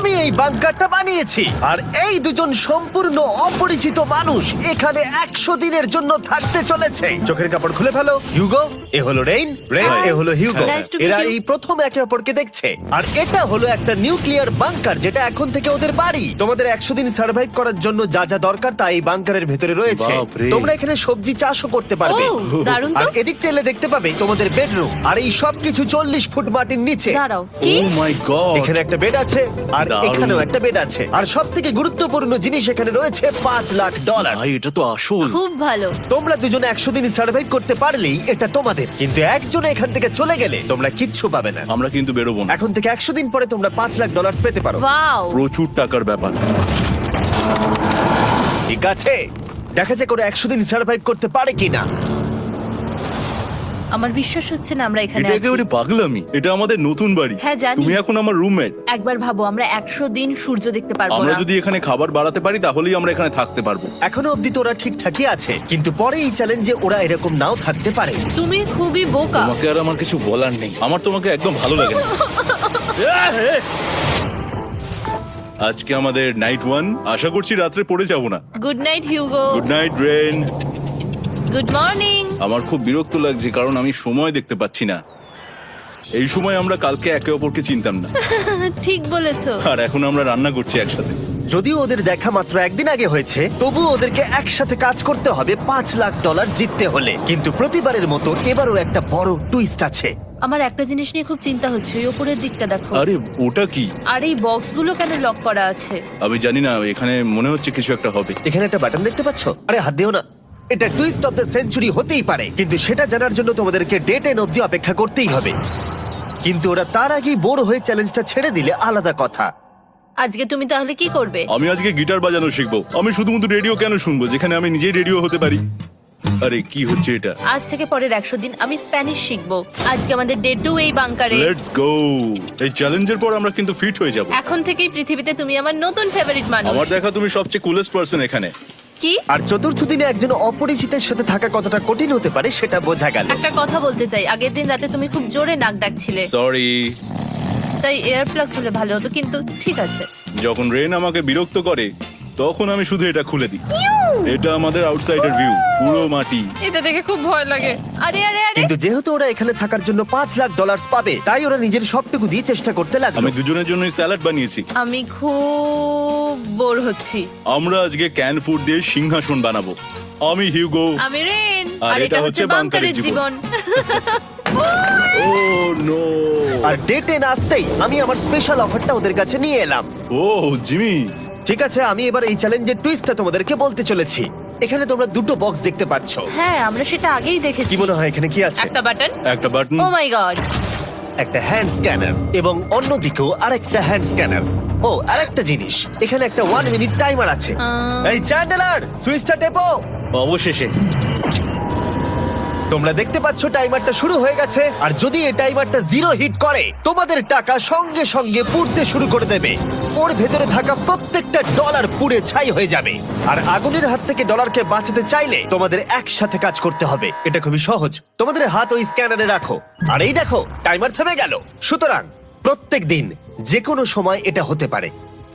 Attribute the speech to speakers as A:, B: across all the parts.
A: আমি এই বাংকারটা বানিয়েছি আর এই দুজন সম্পূর্ণ অপরিচিত মানুষ এখানে 100 দিনের জন্য থাকতে চলেছে। চোখের কাপড় খুলে ফেলো। হিউগো, এ হলো রেইন, এ হলো হিউগো।
B: Nice to meet
A: এরা
B: you.
A: এই প্রথম একে অপরকে দেখছে। আর এটা হলো একটা নিউক্লিয়ার বাংকার যেটা এখন থেকে ওদের বাড়ি। তোমাদের 100 দিন সার্ভাইভ করার জন্য যা যা দরকার তা এই বাংকারের ভেতরে রয়েছে।
C: বাপরে।
A: তোমরা এখানে সবজি চাষও করতে পারবে।
B: ও, দারুণ তো।
A: আর এদিক টেলে দেখতে পাবে তোমাদের বেডরুম। আর এই সব কিছু 40 ফুট মাটির নিচে।
B: দাঁড়াও, কি?
C: ও মাই গড।
A: এখানে একটা বেড আছে আর
C: দারুণ।
A: এখানেও একটা বেড আছে। আর সবথেকে গুরুত্বপূর্ণ জিনিস এখানে রয়েছে $5,00,000।
C: ভাই এটা তো আসল।
B: খুব ভালো।
A: তোমরা দুজনে 100 দিন সার্ভাইভ করতে পারলেই এটা তোমাদের। কিন্তু একজন এখান থেকে চলে গেলে তোমরা কিচ্ছু পাবে না।
C: আমরা কিন্তু বেরোবো না।
A: এখন থেকে 100 দিন পরে তোমরা $5,00,000 পেতে পারো।
B: ওয়াও।
C: প্রচুর টাকার ব্যাপার।
A: ঠিক আছে, দেখা যাক ওরা 100 দিন সার্ভাইভ করতে পারে কিনা।
B: আমার বিশ্বাস হচ্ছে না আমরা এখানে
C: এটা
B: আছি।
C: একেবারে পাগলামি। এটা আমাদের নতুন বাড়ি।
B: হ্যাঁ, জানি।
C: তুমি এখন আমার রুমমেট।
B: একবার ভাবো, আমরা 100 দিন সূর্য দেখতে পারবো
C: আমরা
B: না।
C: যদি এখানে খাবার বাড়াতে পারি তাহলেই আমরা এখানে থাকতে পারবো।
A: এখনো অব্দি তো ওরা ঠিকঠাকই আছে, কিন্তু পরে এই চ্যালেঞ্জে ওরা এরকম নাও থাকতে পারে।
B: তুমি খুবই বোকা।
C: তোমাকে আর আমার কিছু বলার নেই। আমার তোমাকে একদম ভালো লাগে না। আজকে আমাদের নাইট 1। আশা করছি রাত্রে পড়ে যাব না।
B: Good night Hugo.
C: Good night Ren.
B: Good morning.
C: আমার খুব বিরক্ত লাগছে কারণ আমি সময় দেখতে পাচ্ছি না। এই সময় আমরা কালকে একে অপরকে চিনতাম না,
B: ঠিক বলেছো।
C: আর এখন আমরা রান্না করছি একসাথে।
A: যদিও ওদের দেখা মাত্র একদিন আগে হয়েছে, তবু ওদেরকে একসাথে কাজ করতে হবে $5,00,000 জিততে হলে। কিন্তু প্রতিবারের মতো এবারও একটা বড় টুইস্ট আছে।
B: আমার একটা জিনিস নিয়ে খুব চিন্তা হচ্ছে, ওই উপরের দিকটা দেখো।
C: আরে ওটা কি?
B: আর এই বক্সগুলো কেন লক করা আছে?
C: আমি জানি না, এখানে মনে হচ্ছে কিছু একটা হবে।
A: এখানে একটা বাটন দেখতে পাচ্ছ? আরে হাত দিও না। এটা টুইস্ট অফ দ্য সেঞ্চুরি হতেই পারে, কিন্তু সেটা জানার জন্য তোমাদেরকে ডে 10 অব্দি অপেক্ষা করতেই হবে। কিন্তু ওরা তার আগেই বোর হয়ে চ্যালেঞ্জটা ছেড়ে দিলে আলাদা কথা।
B: আজকে তুমি তাহলে কি করবে?
C: আমি আজকে গিটার বাজানো শিখবো। আমি শুধুমাত্র রেডিও কেন শুনবো যেখানে আমি নিজেই রেডিও হতে পারি? আরে কি হচ্ছে এটা?
B: আজ থেকে পরের 100 দিন আমি স্প্যানিশ শিখবো। আজকে আমাদের ডে 2 এই বাংকারে।
C: Let's go. এই চ্যালেঞ্জের পর আমরা কিন্তু ফিট হয়ে যাব।
B: এখন থেকেই পৃথিবীতে তুমি আমার নতুন ফেভারিট মানুষ।
C: আমার দেখা তুমি সবচেয়ে কুলেস্ট পারসন এখানে।
B: কি?
A: আর চতুর্থ দিনে একজন অপরিচিতের সাথে থাকা কতটা কঠিন হতে পারে সেটা বোঝা গেল।
B: একটা কথা বলতে চাই, আগের দিন রাতে তুমি খুব জোরে নাক ডাকছিলে,
C: সরি।
B: তাই এয়ার প্লাগস হলে ভালো হতো, কিন্তু ঠিক আছে।
C: যখন রেন আমাকে বিরক্ত করে তখন আমি শুধু এটা খুলে দিই। এটা আমাদের আউটসাইডার ভিউ, পুরো মাটি।
B: এটা দেখে খুব ভয় লাগে। আরে আরে আরে,
A: কিন্তু যেহেতু ওরা এখানে থাকার জন্য $5,00,000 পাবে, তাই ওরা নিজের সবটুকু দিয়ে চেষ্টা করতে লাগলো।
C: আমি দুজনের জন্যই স্যালাড বানিয়েছি।
B: আমি খুব বোর হচ্ছি।
C: আমরা আজকে ক্যান ফুড দিয়ে সিংহাসন বানাবো। আমি হিউগো।
B: আমি রেন,
C: আর
B: আর
C: এটা
B: এটা
C: হচ্ছে
B: হচ্ছে বাংকারের
C: বাংকারের
B: জীবন।
C: ও নো।
A: আর ডে 10 আসতেই আমি আমার স্পেশাল অফারটা ওদের কাছে নিয়ে এলাম।
C: ও জিমি।
A: ঠিক আছে, আমি এবার এই চ্যালেঞ্জের টুইস্টটা তোমাদেরকে বলতে চলেছি। এখানে তোমরা দুটো বক্স দেখতে পাচ্ছ।
B: হ্যাঁ, আমরা সেটা আগেই দেখেছি।
A: কি মনে হয় এখানে কি আছে?
B: একটা বাটন।
C: একটা বাটন।
B: O my god.
A: একটা হ্যান্ড স্ক্যানার এবং অন্যদিকেও আরেকটা হ্যান্ড স্ক্যানার। ও, আরেকটা জিনিস, এখানে একটা 1 মিনিট টাইমার আছে। এই চ্যান্ডেলার, সুইচটা টেপো।
C: অবশেষে।
A: তোমরা দেখতে পাচ্ছ টাইমারটা শুরু হয়ে গেছে। আর যদি এই টাইমারটা 0 হিট করে, তোমাদের টাকা সঙ্গে সঙ্গে পুড়তে শুরু করে দেবে। ওর ভেতরে থাকা প্রত্যেকটা ডলার পুড়ে ছাই হয়ে যাবে। আর আগুনের হাত থেকে ডলারকে বাঁচাতে চাইলে তোমাদের একসাথে কাজ করতে হবে। এটা খুবই সহজ। তোমাদের হাত ওই স্ক্যানারে রাখো, আর এই দেখো টাইমার থেমে গেল। সুতরাং প্রত্যেক দিন যে কোনো সময় এটা হতে পারে।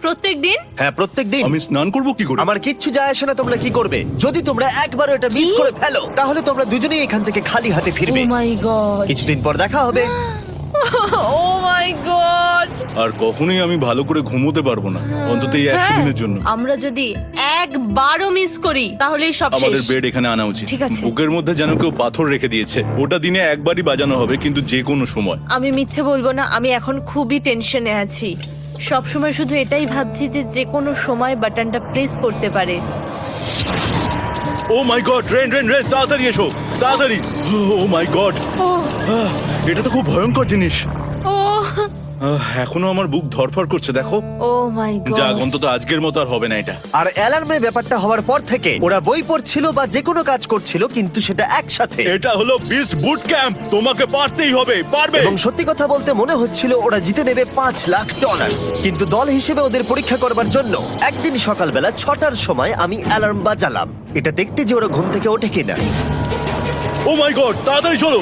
B: প্রত্যেক দিন?
A: হ্যাঁ, প্রত্যেক দিন।
C: আমি স্নান করব কি করে?
A: আমার কিচ্ছু যায় আসে না তোমরা কি করবে। যদি তোমরা একবারও এটা মিস করে ফেলো, তাহলে তোমরা দুজনেই এখান থেকে খালি হাতে
B: ও
A: ফিরবে।
B: মাই গড।
A: কিছুদিন পর দেখা হবে।
B: ও মাই গড।
C: আর কখনোই আমি ভালো করে ঘুমোতে পারবো না, অন্তত এই 100 দিনের জন্য।
B: আমরা যদি একবারও মিস করি তাহলেই সব
C: আমাদের
B: শেষ।
C: বেড এখানে আনা উচিত।
B: ঠিক আছে।
C: বুকের মধ্যে যেন কেউ পাথর রেখে দিয়েছে। ওটা দিনে একবারই বাজানো হবে, কিন্তু যে কোনো সময়।
B: আমি মিথ্যে বলবো না, আমি এখন খুবই টেনশনে আছি। সব সময় শুধু এটাই ভাবছি যে যে কোনো সময় বাটনটা প্রেস করতে পারে।
C: ও my god, rain rain rain, তাড়াতাড়ি এসো, তাড়াতাড়ি। ও মাই গড,
B: ও
C: এটা তো খুব ভয়ঙ্কর জিনিস।
B: ও
C: এখনো আমার বুক ধরফর করছে, দেখো।
B: ও মাই গড।
C: যাক, অন্তত আজকের মতো আর হবে না এটা।
A: আর অ্যালার্মের ব্যাপারটা হওয়ার পর থেকে ওরা বই পড়ছিল বা যে কোনো কাজ করছিল, কিন্তু সেটা একসাথে।
C: এটা হলো বিস্ট বুট ক্যাম্প, তোমাকে পারতেই হবে, পারবে।
A: এবং সত্যি কথা বলতে মনে হচ্ছিল ওরা জিতে নেবে $5,00,000। কিন্তু দল হিসেবে ওদের পরীক্ষা করবার জন্য একদিন সকালবেলা 6টার সময় আমি অ্যালার্ম বাজালাম, এটা দেখতে যে ওরা ঘুম থেকে ওঠে কিনা।
C: ও মাই গড, তাড়াতাড়ি চলো।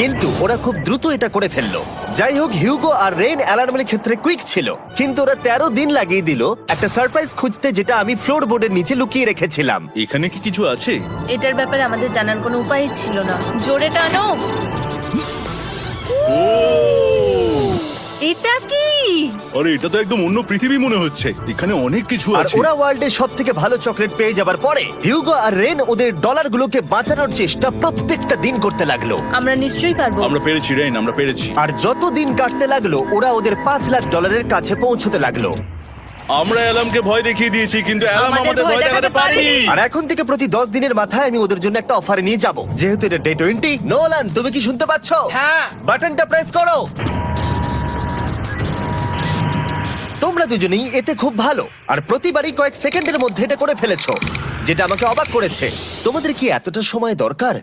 A: কিন্তু ওরা খুব দ্রুত এটা করে ফেললো। যাই হোক, হিউগো আর রেন অ্যালার্মের ক্ষেত্রে কুইক ছিল, কিন্তু ওরা 13 দিন লাগিয়ে দিল একটা সারপ্রাইজ খুঁজতে, যেটা আমি ফ্লোর বোর্ডের নিচে লুকিয়ে রেখেছিলাম।
C: এখানে কি কিছু আছে?
B: এটার ব্যাপারে আমাদের জানার কোনো উপায় ছিল না। জোরে টানো। এটা কি?
C: আরে এটা তো একদম অন্য পৃথিবী মনে হচ্ছে, এখানে অনেক কিছু
A: আর
C: আছে।
A: ওরা ওয়ার্ল্ডের সব থেকে ভালো চকলেট পেয়ে যাবার পরে হিউগো আর রেন ওদের ডলারগুলোকে বাঁচানোর চেষ্টা প্রত্যেকটা দিন করতে লাগলো।
B: আমরা নিশ্চয়ই পারবো।
C: আমরা পেরেছি রেন, আমরা পেরেছি।
A: আর যত দিন কাটতে লাগলো ওরা ওদের $5,00,000 কাছে পৌঁছতে লাগলো।
C: আমরা অ্যালামকে ভয় দেখিয়ে দিয়েছি, কিন্তু অ্যালাম আমাদের ভয় দেখাতে পারেনি।
A: আর এখন থেকে প্রতি 10 দিনের মাথায় আমি ওদের জন্য একটা অফারে নিয়ে যাব, যেহেতু এটা ডে 20। নোলান, তুমি কি শুনতে পাচ্ছ?
D: হ্যাঁ।
A: বাটনটা প্রেস করো। তোমরা দুজনেই এতে খুব ভালো, আর প্রতিবারই কয়েক সেকেন্ডের মধ্যে এটা করে ফেলেছো, যেটা আমাকে অবাক করেছে। তোমাদের কি এতটা সময় দরকার?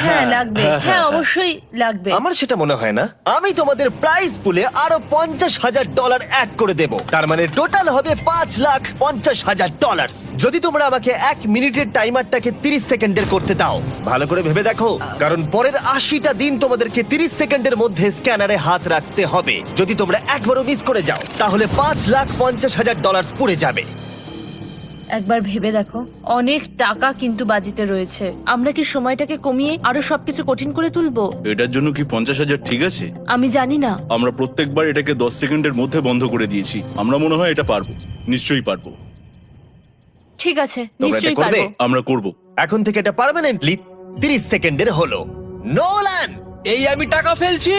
B: হ্যাঁ লাগবে, হ্যাঁ অবশ্যই লাগবে।
A: আমার সেটা মনে হয় না। আমি তোমাদের প্রাইস পুলে আরো $50,000 অ্যাড করে দেব, তার মানে টোটাল হবে $5,50,000। যদি তোমরা আমাকে 1 মিনিটের টাইমারটাকে 30 সেকেন্ডের করতে দাও। ভালো করে ভেবে দেখো, কারণ পরের 80টা দিন তোমাদেরকে 30 সেকেন্ডের মধ্যে স্ক্যানারে হাত রাখতে হবে। যদি তোমরা একবারও মিস করে যাও, তাহলে $5,50,000 পুড়ে যাবে।
B: একবার ভেবে দেখো, অনেক টাকা কিন্তু বাজিতে রয়েছে। আমরা কি সময়টাকে কমিয়ে আরো সবকিছু কঠিন করে তুলবো?
C: এটার জন্য কি 50,000 ঠিক আছে?
B: আমি জানি না।
C: আমরা প্রত্যেকবার এটাকে 10 সেকেন্ডের মধ্যে বন্ধ করে দিয়েছি। আমরা মনে হয় এটা পারবো, নিশ্চয়ই পারবো।
B: ঠিক আছে,
A: তোমরা এটা
B: নিশ্চয়ই
A: করবে?
B: পারবো।
C: আমরা করব।
A: এখন থেকে এটা পার্মানেন্টলি 30 সেকেন্ডের হলো। নোলান,
D: এই আমি টাকা ফেলছি।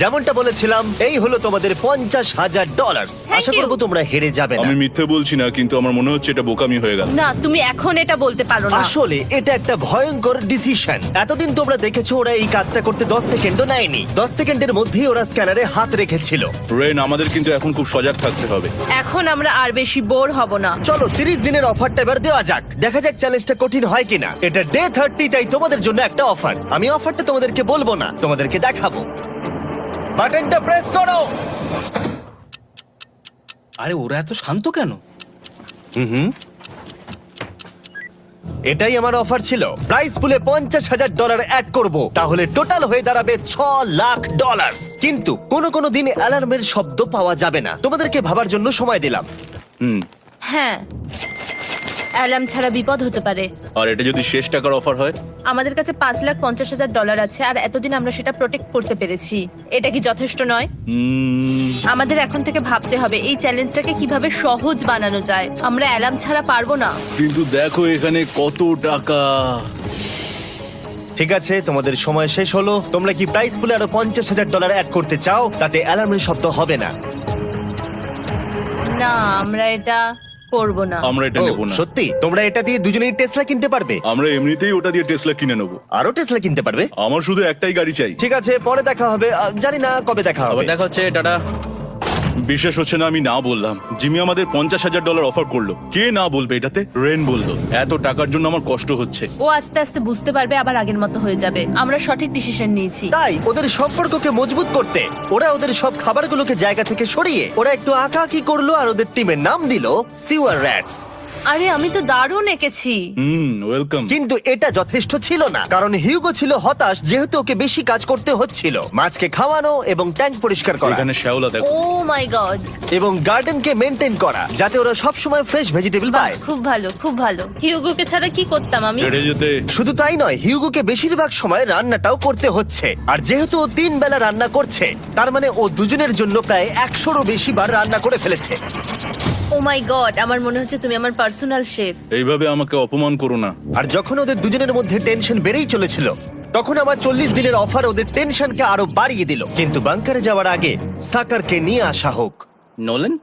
A: যেমনটা বলেছিলাম, এই হলো তোমাদের $50,000।
B: Thank
A: Asha
B: you.
A: করবো তোমরা হেরে যাবে না।
C: আমি মিথ্যে বলছি না, কিন্তু আমার মনে হচ্ছে এটা বোকামি হয়ে গেল।
B: না, তুমি এখন এটা বলতে পারো না।
A: আসলে এটা একটা ভয়ঙ্কর ডিসিশন। এতদিন তোমরা দেখেছো ওরা এই কাজটা করতে 10 সেকেন্ডও নেয়নি। 10 সেকেন্ডের মধ্যেই ওরা স্ক্যানারে হাত রেখেছিল।
C: রেন, আমাদের কিন্তু এখন খুব সজাগ থাকতে হবে।
B: এখন আমরা আর বেশি বোর হব না।
A: চলো 30 দিনের অফারটা এবার দেওয়া যাক, দেখা যাক চ্যালেঞ্জটা কঠিন হয় কিনা। এটা ডে 30, তাই তোমাদের জন্য একটা অফার। আমি অফারটা তোমাদেরকে বলবো না, তোমাদেরকে দেখাবো। বাটনটা প্রেস করো।
D: আরে ওরা এত শান্ত কেন?
A: এটাই আমার অফার ছিল। প্রাইস পুলে $50,000 অ্যাড করব, তাহলে টোটাল হয়ে দাঁড়াবে $6,00,000। কিন্তু কোনো দিন অ্যালার্মের শব্দ পাওয়া যাবে না। তোমাদেরকে ভাবার জন্য সময় দিলাম।
B: হ্যাঁ, অ্যালার্ম ছাড়া বিপদ হতে পারে।
C: আর এটা যদি শেষ টাকার অফার হয়?
B: আমাদের কাছে $5,50,000 আছে, আর এতদিন আমরা সেটা প্রোটেক্ট করতে পেরেছি। এটা কি যথেষ্ট নয়? আমাদের এখন থেকে ভাবতে হবে এই চ্যালেঞ্জটাকে কিভাবে সহজ বানানো যায়। আমরা অ্যালার্ম ছাড়া পারবো না।
C: কিন্তু দেখো এখানে কত টাকা।
A: ঠিক আছে, তোমাদের সময় শেষ হলো। তোমরা কি প্রাইস পুলে আরো $50,000 অ্যাড করতে চাও? তাতে অ্যালার্মের শব্দ হবে না।
B: না, আমরা এটা করব না।
C: আমরা এটা
A: ও,
C: নেব না।
A: সত্যি? তোমরা এটা দিয়ে দুজনেই টেসলা কিনতে পারবে?
C: আমরা এমনিতেই ওটা দিয়ে টেসলা কিনে নেবো।
A: আরো টেসলা কিনতে পারবে?
C: আমার শুধু একটাই গাড়ি চাই।
A: ঠিক আছে, পরে দেখা হবে। জানি না কবে দেখা হবে।
D: আবার দেখা হচ্ছে, টাটা।
C: বিশ্বাস হচ্ছে না আমি না বললাম। জিমি আমাদের $50,000 অফার করলো। কে না বলবে এটাতে? রেন বললো। এত টাকার জন্য আমার কষ্ট হচ্ছে।
B: ও আস্তে আস্তে বুঝতে পারবে, আবার আগের মতো হয়ে যাবে। আমরা সঠিক ডিসিশন নিয়েছি।
A: তাই ওদের সম্পর্ককে মজবুত করতে ওরা ওদের সব খাবারগুলোকে জায়গা থেকে সরিয়ে ওরা একটু আঁকাআঁকি করলো, আর ওদের টিমের নাম দিল সিওয়ার র্যাটস।
B: আরে আমি তো দারুণ এঁকেছি।
C: ওয়েলকাম।
A: কিন্তু এটা যথেষ্ট ছিল না, কারণ হিউগো ছিল হতাশ, যেহেতু ওকে বেশি কাজ করতে হচ্ছিল। মাছকে খাওয়ানো এবং ট্যাঙ্ক পরিষ্কার করা
C: এখানে শ্যাওলা দেখো।
B: ও মাই গড,
A: এবং গার্ডেনকে মেনটেন করা, যাতে ওরা সব সময় ফ্রেশ ভেজিটেবল পায়।
B: খুব ভালো, খুব ভালো। হিউগোকে ছাড়া কি করতাম আমি?
C: হেরে যেতে।
A: শুধু তাই নয়, হিউগোকে বেশিরভাগ সময় রান্নাটাও করতে হচ্ছে। আর যেহেতু ও 3 বেলা রান্না করছে, তার মানে ও দুজনের জন্য প্রায় 100রও বেশি বার রান্না করে ফেলেছে।
B: ও মাই গড, আমার মনে হচ্ছে তুমি আমার পার্সোনাল শেফ।
C: এইভাবে আমাকে অপমান করো না।
A: আর যখন ওদের দুজনের মধ্যে টেনশন বেড়েই চলেছিল, তখন আমার 40 দিনের অফার ওদের টেনশনকে আরো বাড়িয়ে দিল। কিন্তু বাংকারে যাওয়ার আগে সাকারকে নিয়ে আসা হোক।
D: নোলেন?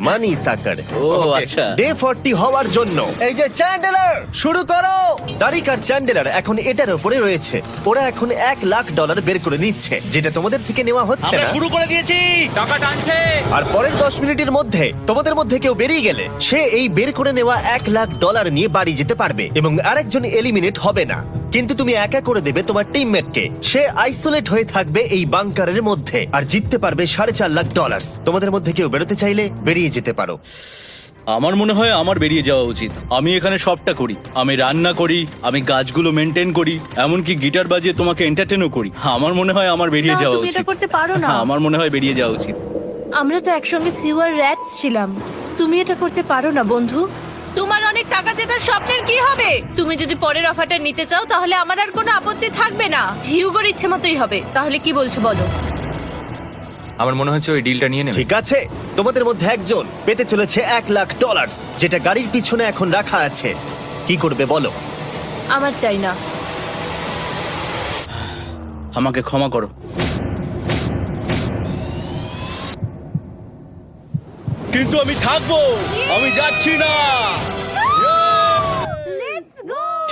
A: মানি সাকার।
D: ও আচ্ছা।
A: ডে 40 হওয়ার জন্য এই যে চ্যান্ডেলার শুরু করো। তারিক আর চ্যান্ডেলার এখন এটার উপরে রয়েছে। ওরা এখন $1,00,000 বের করে নিচ্ছে, যেটা তোমাদের থেকে নেওয়া হচ্ছে
D: আমরা
A: না।
D: শুরু করে দিয়েছি, টাকা টানছে।
A: আর পরের 10 মিনিটের মধ্যে তোমাদের মধ্যে কেউ বেরিয়ে গেলে সে এই বের করে নেওয়া $1,00,000 নিয়ে বাড়ি যেতে পারবে, এবং আরেকজন এলিমিনেট হবে না। কিন্তু তুমি একা করে দেবে তোমার টিমমেটকে। সে আইসোলেট হয়ে থাকবে এই বাংকারের মধ্যে, আর জিততে পারবে $4.5 লাখ। তোমাদের মধ্যে কেউ বেরোতে চাইলে বেরিয়ে যেতে পারো।
C: আমার মনে হয় আমার বেরিয়ে যাওয়া উচিত। আমি এখানে সবটা করি, আমি রান্না করি, আমি গাছগুলো মেনটেন করি, এমনকি গিটার বাজিয়ে তোমাকে এন্টারটেনও করি। আমার মনে হয় আমার বেরিয়ে
B: না,
C: যাওয়া
B: তুমি এটা
C: উচিত।
B: করতে পারো না।
C: আমার মনে হয় বেরিয়ে যাওয়া উচিত।
B: আমরা তো একসঙ্গে সিওয়ার র্যাটস ছিলাম। তুমি এটা করতে পারো না বন্ধু। তোমার অনেক টাকা জেতার স্বপ্নের কি হবে? তুমি যদি পরের অফারটা নিতে চাও তাহলে আমার আর কোনো আপত্তি থাকবে না। হিউগোর ইচ্ছে মতোই হবে। তাহলে কি বলছো বলো?
E: আমার মনে হচ্ছে ওই ডিলটা নিয়ে নেবে।
A: ঠিক আছে, তোমাদের মধ্যে একজন পেতে চলেছে $1,00,000, যেটা গাড়ির পিছনে এখন রাখা আছে। কি করবে বলো?
B: আমার চাই না।
C: আমাকে ক্ষমা করো। কিন্তু আমি থাকবো, আমি যাচ্ছি না।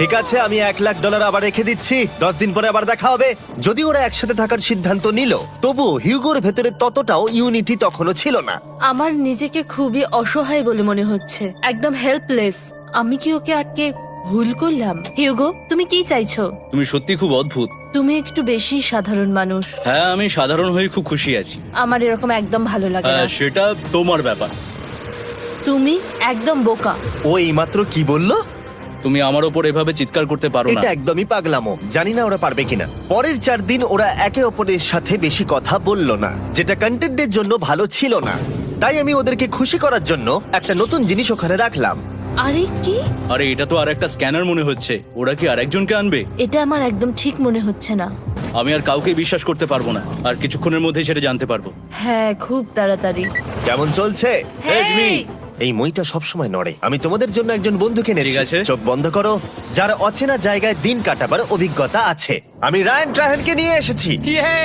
A: ঠিক আছে, আমি $1,00,000 আবার রেখে দিচ্ছি। 10 দিন পরে আবার দেখা হবে। যদি ওরা একসাথে থাকার সিদ্ধান্ত নিল, তবু হিউগোর ভেতরে ততটাও ইউনিটি তখনও ছিল না।
B: আমার নিজেকে খুবই অসহায় বলে মনে হচ্ছে, একদম হেল্পলেস। আমি কি ওকে আটকে ভুল করলাম? হিউগো, তুমি কি চাইছো?
C: তুমি সত্যি খুব অদ্ভুত।
B: তুমি একটু বেশি সাধারণ মানুষ।
C: হ্যাঁ, আমি সাধারণ হয়ে খুব খুশি আছি।
B: আমার এরকম একদম ভালো লাগে না।
C: সেটা তোমার ব্যাপার।
B: তুমি একদম বোকা।
A: ও এইমাত্র কি বললো?
C: তুমি আমার ওপর এভাবে চিৎকার করতে পারো না।
A: এটা একদমই পাগলামো। জানি না ওরা পারবে কিনা। পরের 4 দিন ওরা একে অপরের সাথে বেশি কথা বলল না, যেটা কন্টেন্টের জন্য ভালো ছিল না। তাই আমি ওদেরকে খুশি করার জন্য একটা নতুন জিনিস ওখানে রাখলাম।
B: আরে কি?
C: আরে এটা তো আর একটা স্ক্যানার মনে হচ্ছে। ওরা কি আরেকজনকে আনবে?
B: এটা আমার একদম ঠিক মনে হচ্ছে না।
C: আমি আর কাউকে বিশ্বাস করতে পারবো না। আর কিছুক্ষণের মধ্যেই সেটা জানতে পারবো।
B: হ্যাঁ, খুব তাড়াতাড়ি।
A: কেমন চলছে?
C: Hey, Jimmy!
A: এই মইটা সবসময় নড়ে। আমি তোমাদের জন্য একজন বন্ধুকে এনেছি।
C: ঠিক আছে।
A: চোখ বন্ধ করো। যার অচেনা জায়গায় দিন কাটাবার অভিজ্ঞতা আছে। আমি রায়ান ট্রাহেনকে নিয়ে এসেছি।
E: ইয়ে!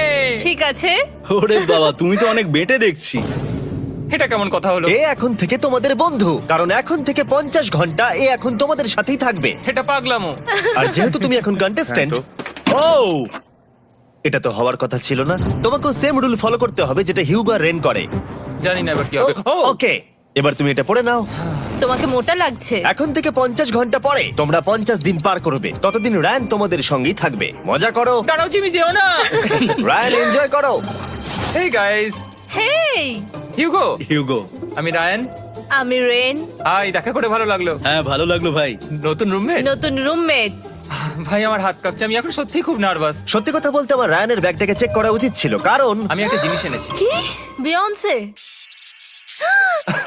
B: ঠিক আছে।
C: ওরে বাবা, তুমি তো অনেক বেটে দেখছি।
E: এটা কেমন কথা হলো?
A: এ এখন থেকে তোমাদের বন্ধু, কারণ এখন থেকে 50 ঘন্টা এ এখন তোমাদের সাথেই থাকবে।
E: এটা পাগলামো।
A: আর যেহেতু তুমি এখন কন্টেস্ট্যান্ট,
C: ও
A: এটা তো হওয়ার কথা ছিল না। তোমাকেও সেম রুল ফলো করতে হবে যেটা হিউগো আর রেন করে।
E: জানি না এবার কি হবে। ও
A: ওকে, এবার তুমি এটা পড়ে নাও।
B: তোমাকে মোটা লাগছে।
A: এখন থেকে 50 ঘন্টা পরে তোমরা 50 দিন পার করবে। ততদিন রায়ান তোমাদের সঙ্গেই থাকবে। মজা করো।
E: দাঁড়াও জিমি, যেও না।
A: রায়ান, এনজয় করো।
E: হেই গাইস,
B: হেই,
E: হিউগো।
C: হিউগো।
E: আমি রায়ান।
B: আমি রেন।
E: হাই, দেখা করে ভালো লাগলো।
C: হ্যাঁ, ভালো লাগলো ভাই।
E: নতুন রুমমেট।
B: নতুন রুমমেটস।
E: ভাই আমার হাত কাঁপছে, আমি এখন সত্যিই খুব নার্ভাস।
A: সত্যি কথা বলতে আমার রায়ানের ব্যাগটাকে চেক করা উচিত ছিল, কারণ
E: আমি একটা জিনিস এনেছি।
B: কি? বিয়ন্সে?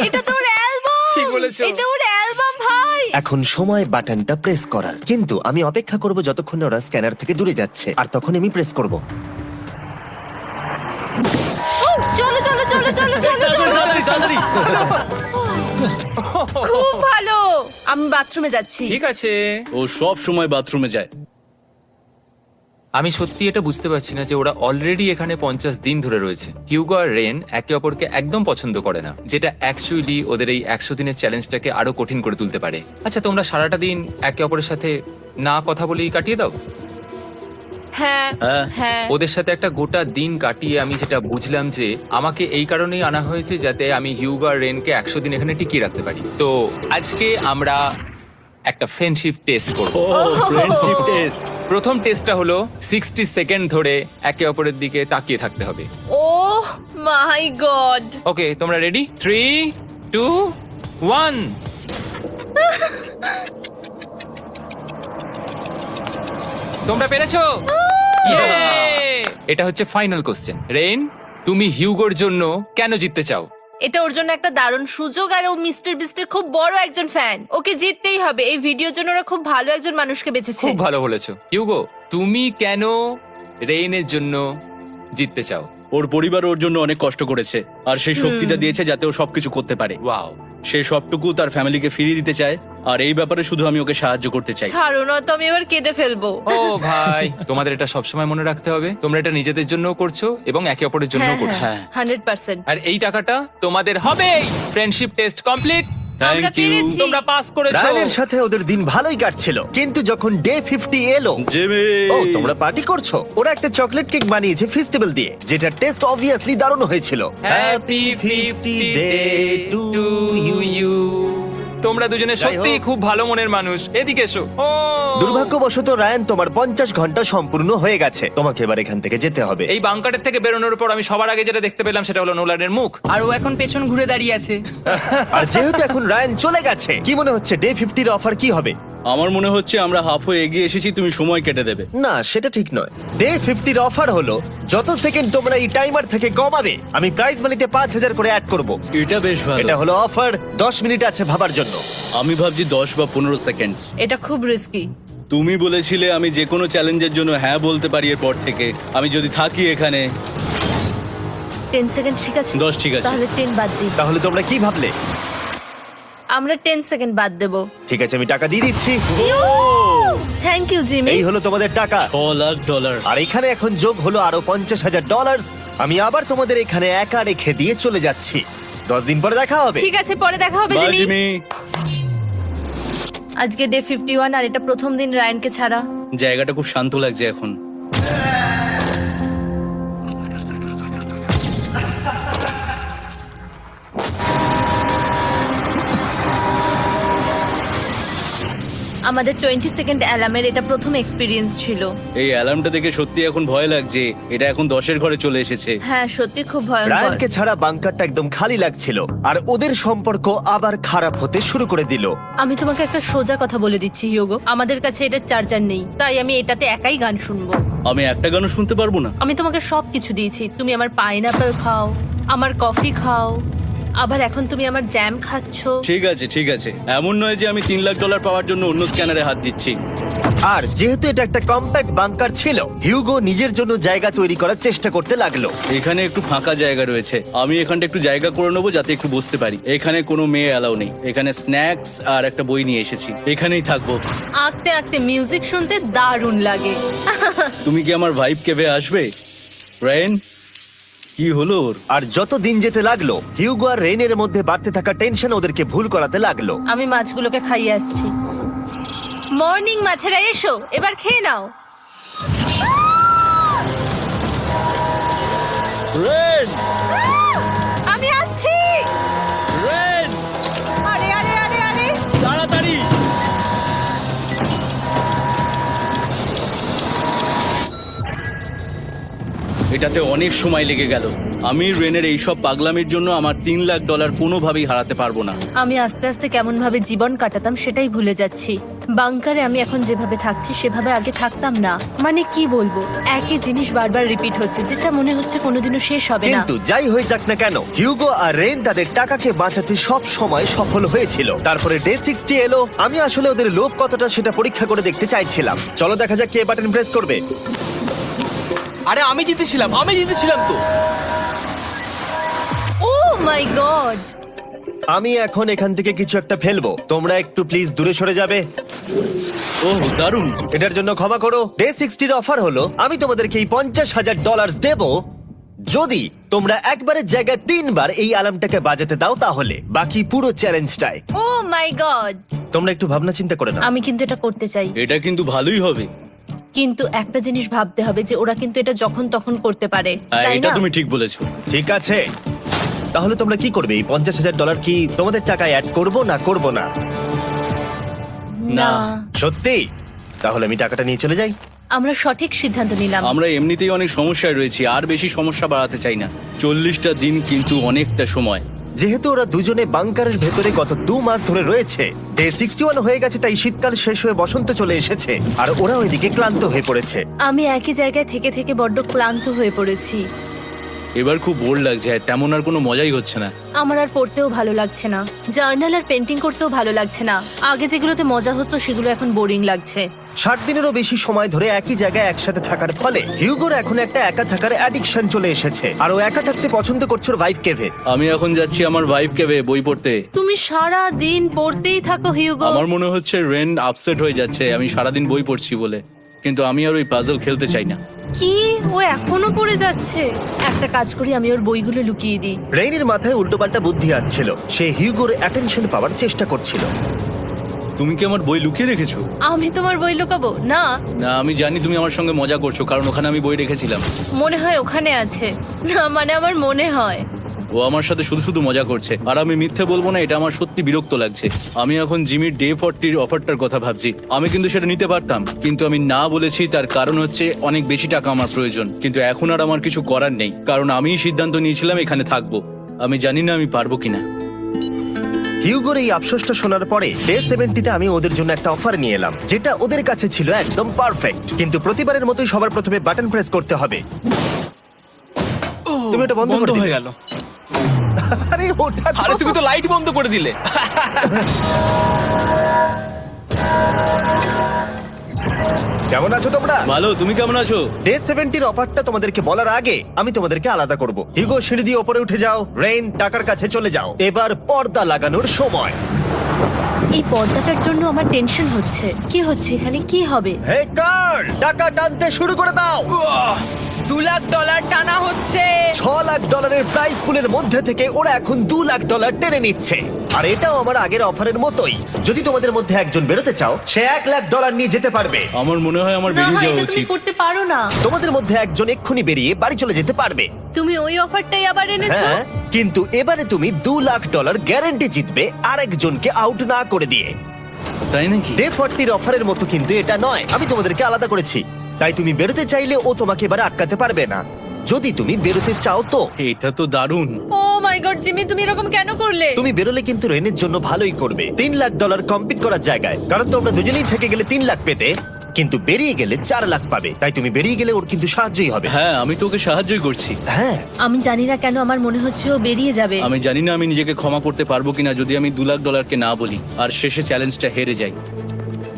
B: এটা তো ওর অ্যালবাম।
E: ঠিক বলেছো।
B: এটা ওর অ্যালবাম ভাই।
A: এখন সময় বাটনটা প্রেস করার। কিন্তু আমি অপেক্ষা করব যতক্ষণ না ওরা স্ক্যানার থেকে দূরে যাচ্ছে, আর তখন আমি প্রেস করব।
B: চলো চলো চলো চলো চলো চলো।
C: তাড়াতাড়ি।
B: খুব ভালো। আমি বাথরুমে যাচ্ছি।
E: ঠিক আছে।
C: ও সব সময় বাথরুমে যায়।
E: আমি সত্যি এটা বুঝতে পারছি না যে ওরা অলরেডি এখানে 50 দিন ধরে রয়েছে। হিউগো আর রেন একে অপরকে একদম পছন্দ করে না, যেটা অ্যাকচুয়ালি ওদের এই 100 দিনের চ্যালেঞ্জটাকে আরো কঠিন করে তুলতে পারে। আচ্ছা, তোমরা সারাটা দিন একে অপরের সাথে না কথা বলেই কাটিয়ে দাও?
B: হ্যাঁ
C: হ্যাঁ।
B: হ্যাঁ।
E: ওদের সাথে একটা গোটা দিন কাটিয়ে আমি যেটা বুঝলাম যে আমাকে এই কারণেই আনা হয়েছে যাতে আমি হিউগো আর রেনকে 100 দিন এখানে টিকিয়ে রাখতে পারি। তো আজকে আমরা একটা ফ্রেন্ডশিপ টেস্ট করব।
C: ও ফ্রেন্ডশিপ টেস্ট।
E: প্রথম টেস্টটা হলো 60 সেকেন্ড ধরে একে অপরের দিকে তাকিয়ে থাকতে হবে।
B: ওহ মাই গড।
E: ওকে, তোমরা রেডি? 3, 2, 1। তোমরা পেরেছো? Yay! এটা হচ্ছে ফাইনাল কোশ্চেন। রেইন, তুমি হিউগোর জন্য কেন জিততে চাও?
B: এটা ওর জন্য একটা দারুণ সুযোগ, আর ও মিস্টার বিস্টের খুব বড় একজন ফ্যান। ওকে জিততেই হবে। এই ভিডিওর জন্য ওরা খুব ভালো একজন মানুষকে বেঁচেছে।
E: খুব ভালো বলেছো। হিউগো, তুমি কেন রেইনের জন্য জিততে চাও?
C: ওর পরিবার ওর জন্য অনেক কষ্ট করেছে, আর সেই শক্তিটা দিয়েছে যাতে ও সবকিছু করতে পারে।
E: ওয়াও।
C: সে সবটুকু তার ফ্যামিলিকে ফিরিয়ে দিতে চায়, আর এই ব্যাপারে শুধু আমি ওকে সাহায্য করতে চাই।
B: ছাড়ো না তো, আমি এবার কেঁদে ফেলবো।
E: ও ভাই, তোমাদের এটা সবসময় মনে রাখতে হবে। তোমরা এটা নিজেদের জন্য করছো এবং একে অপরের জন্য করছো।
C: হ্যাঁ।
B: 100%।
E: আর এই টাকাটা তোমাদের হবে। Friendship test complete.
B: আমরা
C: থ্যাংক ইউ
B: পেরেছি।
E: তোমরা পাস করেছো।
A: রায়ানের সাথে ওদের দিন ভালোই কাটছিল, কিন্তু যখন ডে 50 এলো,
C: জিমি।
A: ও তোমরা পার্টি করছো। ওরা একটা চকলেট কেক বানিয়েছে ফেস্টিভ্যাল দিয়ে, যেটা টেস্ট অবভিয়াসলি দারুণ হয়েছিল।
E: Happy 50 day to you. তোমরা দুজনে
A: যাই
E: সত্যিই
A: হোক।
E: খুব ভালো মনের মানুষ, এদিকে এসো। ও
A: দুর্ভাগ্যবশত রায়ান, তোমার 50 ঘন্টা সম্পূর্ণ হয়ে গেছে। তোমাকে এবার এখান থেকে যেতে হবে।
E: এই বাংকারের থেকে বেরোনোর পর আমি সবার আগে যেটা দেখতে পেলাম সেটা হলো নোলানের মুখ।
F: আর ও এখন পেছন ঘুরে দাঁড়িয়ে আছে।
A: আর যেহেতু এখন রায়ান চলে গেছে, কি মনে হচ্ছে ডে 50 এর অফার কি হবে?
C: আমার মনে হচ্ছে আমরা হাফ হয়ে এগিয়ে এসেছি, তুমি সময় কেটে দেবে।
A: না, সেটা ঠিক নয়। ডে 50 এর অফার হলো যত সেকেন্ড তোমরা এই টাইমার থেকে কমাবে, আমি প্রাইজ মানিতে 5000 করে অ্যাড করব।
C: এটা বেশ ভালো।
A: এটা হলো অফার। 10 মিনিট আছে ভাবার জন্য।
C: আমি ভাবছি 10 বা 15 সেকেন্ডস।
B: এটা খুব রিস্কি।
C: তুমি বলেছিলে আমি যে কোনো চ্যালেঞ্জের জন্য হ্যাঁ বলতে পারি এরপর থেকে। আমি যদি থাকি এখানে
B: 10 সেকেন্ড ঠিক আছে?
C: 10 ঠিক আছে।
B: তাহলে 10 বাদ দিই।
A: তাহলে তোমরা কি ভাবলে?
B: আমরা 10 সেকেন্ড বাদ দেব।
A: ঠিক আছে, আমি টাকা দিয়ে দিচ্ছি।
B: Thank you Jimmy.
A: এই হলো তোমাদের টাকা।
C: $6,00,000।
A: আর এখানে এখন যোগ হলো আরো $50,000। আমি আবার তোমাদের এখানে একা রেখে দিয়ে চলে যাচ্ছি। 10 দিন পরে দেখা হবে।
B: ঠিক আছে, পরে দেখা হবে
C: বাই
B: জিমি।
C: জিমি।
B: আজকে ডে 51 আর এটা প্রথম দিন রায়ানকে ছাড়া।
C: জায়গাটা খুব শান্ত লাগছে এখন।
B: আমাদের 20 সেকেন্ড অ্যালার্মের এটা প্রথম এক্সপিরিয়েন্স ছিল।
C: এই অ্যালার্মটা দেখে সত্যি এখন ভয় লাগছে। এটা এখন 10-এর ঘরে চলে এসেছে।
B: হ্যাঁ, সত্যি খুব ভয়ঙ্কর।
A: রায়ানকে ছাড়া বাংকারটা একদম খালি লাগছিল, আর ওদের সম্পর্ক আবার খারাপ হতে শুরু করে দিল।
B: আমি তোমাকে একটা সোজা কথা বলে দিচ্ছি হিয়োগো, আমাদের কাছে এটা চার্জার নেই, তাই আমি এটাতে একাই গান শুনবো।
C: আমি একটা গানও শুনতে পারবো না।
B: আমি তোমাকে সবকিছু দিয়েছি, তুমি আমার পাইনাপেল খাও, আমার কফি খাও, আবার এখন তুমি আমার জ্যাম খাচ্ছো।
C: ঠিক আছে ঠিক আছে, এমন নয় যে আমি $3,00,000 পাওয়ার জন্য অন্য স্ক্যানারে হাত দিচ্ছি।
A: আর যেহেতু এটা একটা কম্প্যাক্ট বাংকার ছিল, হিউগো নিজের জন্য জায়গা তৈরি করার চেষ্টা করতে লাগলো।
C: এখানে একটু ফাঁকা জায়গা রয়েছে, আমি এখানটা একটু জায়গা করে নেবো যাতে একটু বসতে পারি। এখানে কোনো মেয়ে অ্যালাউ নেই। এখানে স্ন্যাক্স আর একটা বই নিয়ে এসেছি, এখানেই থাকবো।
B: আঁকতে আঁকতে মিউজিক শুনতে দারুণ লাগে।
C: তুমি কি আমার ভাইব কেভে আসবে? রেন, কি হলো ওর?
A: আর যত দিন যেতে লাগলো, হিউগো আর রেনের মধ্যে বাড়তে থাকা টেনশন ওদেরকে ভুল করাতে লাগলো।
B: আমি মাছগুলোকে খাইয়ে আসছি। মর্নিং মাছেরা, এসো এবার খেয়ে নাও।
C: রেন,
B: আমি আসছি।
C: রেন,
B: আরে আরে আরে আরে,
C: তাড়াতাড়ি। এটাতে অনেক সময় লেগে গেল। আমি রেনের এইসব পাগলামির জন্য আমার $3,00,000 কোনোভাবেই হারাতে পারবো না।
B: আমি আস্তে আস্তে কেমন ভাবে জীবন কাটাতাম সেটাই ভুলে যাচ্ছি। বাংকারে আমি এখন যেভাবে থাকছি সেভাবে আগে থাকতাম না। মানে কি বলবো, একই জিনিস বারবার রিপিট হচ্ছে, যেটা মনে হচ্ছে কোনোদিনও শেষ হবে না।
A: কিন্তু যাই হয়ে যাক না কেন, হিউগো আর রেন তাদের টাকাকে বাঁচাতে সব সময় সফল হয়েছিল। তারপরে ডে 60 এলো। আমি আসলে ওদের লোভ কতটা সেটা পরীক্ষা করে দেখতে চাইছিলাম। চলো দেখা যাক কে বাটন প্রেস করবে।
D: আরে আমি জিতেছিলাম তো।
B: ও মাই গড!
A: আমি এখন এখান থেকে কিছু একটা ফেলবো, তোমরা একটু প্লিজ দূরে সরে যাবে।
C: ওহ দারুণ।
A: এটার জন্য ক্ষমা করো। ডে 60 এর অফার হলো আমি তোমাদেরকে এই $50,000 দেব যদি তোমরা একবারের জায়গায় 3 বার এই অ্যালার্মটাকে বাজাতে দাও, তাহলে বাকি পুরো চ্যালেঞ্জটাই।
B: ও মাই গড!
A: তোমরা একটু ভাবনা চিন্তা করে নাও।
B: আমি কিন্তু এটা করতে চাই,
C: এটা কিন্তু ভালোই হবে।
B: কিন্তু একটা জিনিস ভাবতে হবে যে ওরা কিন্তু এটা যখন তখন করতে পারে,
C: হ্যাঁ,
B: তাই
C: এটা
B: না?
C: তুমি ঠিক বলেছো।
A: ঠিক আছে, তাহলে তোমরা কি করবে? এই $50,000 কি তোমাদের টাকায় অ্যাড করবো না করবো না?
B: না,
A: সত্যি? তাহলে আমি টাকাটা নিয়ে চলে যাই।
B: আমরা সঠিক সিদ্ধান্ত নিলাম।
C: আমরা এমনিতেই অনেক সমস্যায় রয়েছি, আর বেশি সমস্যা বাড়াতে চাই না। 40টা দিন কিন্তু অনেকটা সময়।
A: যেহেতু ওরা দুজনে বাংকারের ভেতরে গত 2 মাস ধরে রয়েছে, ডে 61 হয়ে গেছে, তাই শীতকাল শেষ হয়ে বসন্ত চলে এসেছে, আর ওরা ওইদিকে ক্লান্ত হয়ে পড়েছে।
B: আমি একই জায়গায় থেকে থেকে বড্ড ক্লান্ত হয়ে পড়েছি।
C: এবার খুব বোর লাগছে, তেমন আর কোনো মজাই হচ্ছে না।
B: আমার আর পড়তেও ভালো লাগছে না, জার্নাল আর পেন্টিং করতেও ভালো লাগছে না। আগে যেগুলোতে মজা হতো সেগুলো এখন বোরিং লাগছে।
A: 60 দিনেরও বেশি সময় ধরে একই জায়গায় একসাথে থাকার ফলে হিউগোর এখন একটা একা থাকার অ্যাডিকশন চলে এসেছে, আর ও একা থাকতে পছন্দ করছে ওর ভাইফ কেভে।
C: আমি এখন যাচ্ছি আমার ওয়াইফ কেভে বই পড়তে।
B: তুমি সারা দিন পড়তেই থাকো হিউগো।
C: আমার মনে হচ্ছে রেন আপসেট হয়ে যাচ্ছে আমি সারাদিন বই পড়ছি বলে, কিন্তু আমি আর ওই পাজল খেলতে চাই না।
B: কি, ও এখনো পড়ে যাচ্ছে? একটা কাজ করি, আমি ওর বইগুলো লুকিয়ে দিই।
A: রেইনের মাথায় উল্টোপাল্টা বুদ্ধি আসছিল, সে হিউগোর অ্যাটেনশন পাওয়ার চেষ্টা করছিল।
C: তুমি কি আমার বই লুকিয়ে রেখেছো?
B: আমি তোমার বই লুকাবো না?
C: না, আমি জানি তুমি আমার সঙ্গে মজা করছো, কারণ ওখানে আমি বই রেখেছিলাম।
B: মনে হয় ওখানে আছে। না মানে আমার মনে হয়।
C: ও আমার সাথে শুধু শুধু মজা করছে, আর আমি মিথ্যে বলবো না, এটা আমার সত্যি বিরক্ত লাগছে। আমি এখন জিমির ডে 40 অফারটার কথা ভাবছি। আমি কিন্তু সেটা নিতে পারতাম, কিন্তু আমি না বলেছি। তার কারণ হচ্ছে অনেক বেশি টাকা আমার প্রয়োজন, কিন্তু এখন আর আমার কিছু করার নেই, কারণ আমিই সিদ্ধান্ত নিয়েছিলাম এখানে থাকবো। আমি জানি না আমি পারবো কিনা।
A: হিউগোর এই আফসোসটা শোনার পরে ডে 70-তে আমি ওদের জন্য একটা অফার নিয়ে এলাম, যেটা ওদের কাছে ছিল একদম পারফেক্ট। কিন্তু প্রতিবারের মতোই সবার প্রথমে বাটন প্রেস করতে হবে। তুমি এটা বন্ধ করে
D: হয়ে
A: দিলে।
D: গেল।
A: আরে ওটা তো-
D: আরে তুমি তো লাইট বন্ধ করে দিলে।
A: কেমন আছো তোমরা?
C: ভালো, তুমি কেমন আছো?
A: ডে 70-র অফারটা তোমাদেরকে বলার আগে আমি তোমাদেরকে আলাদা করব। হিউগো, সিঁড়ি দিয়ে ওপরে উঠে যাও। রেইন, টাকার কাছে চলে যাও। এবার পর্দা লাগানোর সময়।
B: এই পর্দাটার জন্য আমার টেনশন হচ্ছে। কি হচ্ছে এখানে, কি হবে?
A: হে কার্ল, টাকা টানতে শুরু করে দাও।
F: $2,00,000 টানা হচ্ছে।
A: $6,00,000 প্রাইস পুলের মধ্যে থেকে ওরা এখন $2,00,000 টেনে নিচ্ছে। আর এটাও আমার আগের অফারের মতোই। যদি তোমাদের মধ্যে একজন বেরোতে চাও, সে $1,00,000 নিয়ে যেতে পারবে।
C: আমার মনে হয় আমার
B: না,
C: বেরিয়ে যাওয়া
B: এটা তুমি
C: উচিত।
B: করতে পারো না।
A: তোমাদের মধ্যে একজন এক্ষুনি বেরিয়ে বাড়ি চলে যেতে পারবে।
B: তুমি ওই অফারটাই আবার এনেছো।
A: হ্যাঁ, কিন্তু এবারে তুমি $2,00,000 গ্যারান্টি জিতবে আরেকজনকে আউট না করে দিয়ে।
C: তাই নাকি?
A: ডে 40-র অফারের মতো কিন্তু এটা নয়। আমি তোমাদেরকে আলাদা করেছি, তাই তুমি বেরোতে চাইলে ও তোমাকে এবারে আটকাতে পারবে না। যদি তুমি বেরোতে চাও তো।
C: এটা তো দারুণ।
B: ও মাই গড জিমি, তুমি এরকম কেন করলে?
A: তুমি বেরোলে কিন্তু রেনের জন্য ভালোই করবে। $3,00,000 কম্পিট করার জায়গায়, কারণ তোমরা দুজনেই থেকে গেলে 3 লাখ পেতে, কিন্তু বেরিয়ে গেলে 4 লাখ পাবে। তাই তুমি বেরিয়ে গেলে ওর কিন্তু সাহায্যই হবে।
C: হ্যাঁ, আমি তোকে সাহায্যই করছি।
A: হ্যাঁ,
B: আমি জানি না কেন আমার মনে হচ্ছে ও বেরিয়ে যাবে।
C: আমি জানি না আমি নিজেকে ক্ষমা করতে পারবো কিনা যদি আমি $2,00,000 না বলি আর শেষে চ্যালেঞ্জটা হেরে যাই।